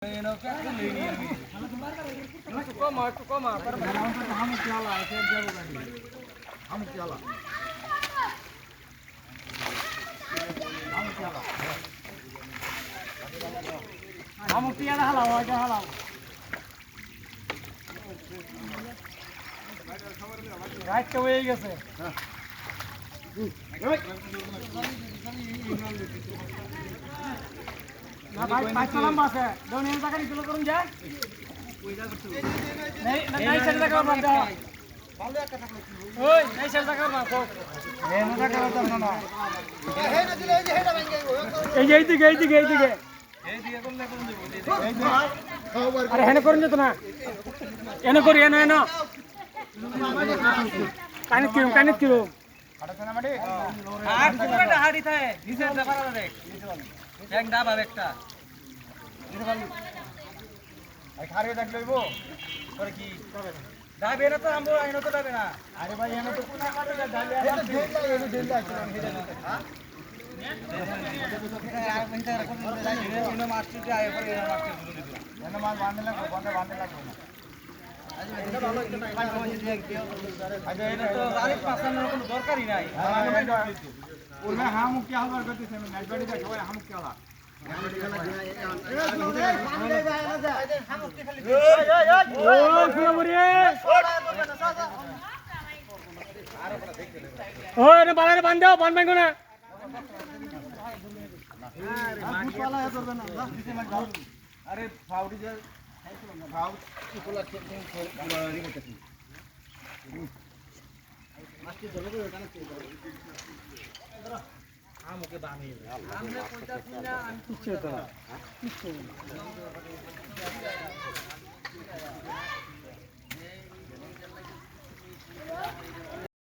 একটু কম আমুক টিয়ালা হালাও ওইটা হালাও রাইট হয়ে গেছে না ভাই পাঁচ লম্বা আছে দোনে টাকা নিতে করুন যা নাই সেটা টাকা বাদ দাও ভালো একটা টাকা ওই নাই সেটা টাকা বাদ দাও এনে টাকা বাদ দাও না হে না দিলে এই যে হেটা ভাঙে এই দিকে করলে করুন দেব এই দিকে আরে হেনে করুন যেত না এনে করি এনে এনে কানে কিরো আড়াতে না মাটি আর পুরোটা হাড়ি থাকে নিচে পারা দেখ এক ডাব আর একটা নিতে পারলি আই খারে দেখ লইবো পরে কি ডাবে না তো আমরা আইনো তো ডাবে না আরে ভাই এনে তো কোনা কাটে ডালে আর ঢেল আছে হ্যাঁ আর মিন্টা রকম যাই এনে মাছটি আয় পরে এনে মাছটি ধরে দিলাম এনে মাছ বাঁধতে লাগবে বাঁধতে লাগবে না এটা ভালো একটা পাঁচ সময় দিয়ে দিও আচ্ছা এটা তো আরে পাঁচানোর কোনো দরকারই নাই ওরে হামুক কি হালবার করতেছে আমি ম্যাচ বাড়ি দেখো হামুক কি হালা আরে ফাউডি ভাও কোলা রিমোটেছি মাছটি ধরে দেবে কানে আমকে বানিয়ে আমরা কোনটা কিনা আমি কিচ্ছু তো কিচ্ছু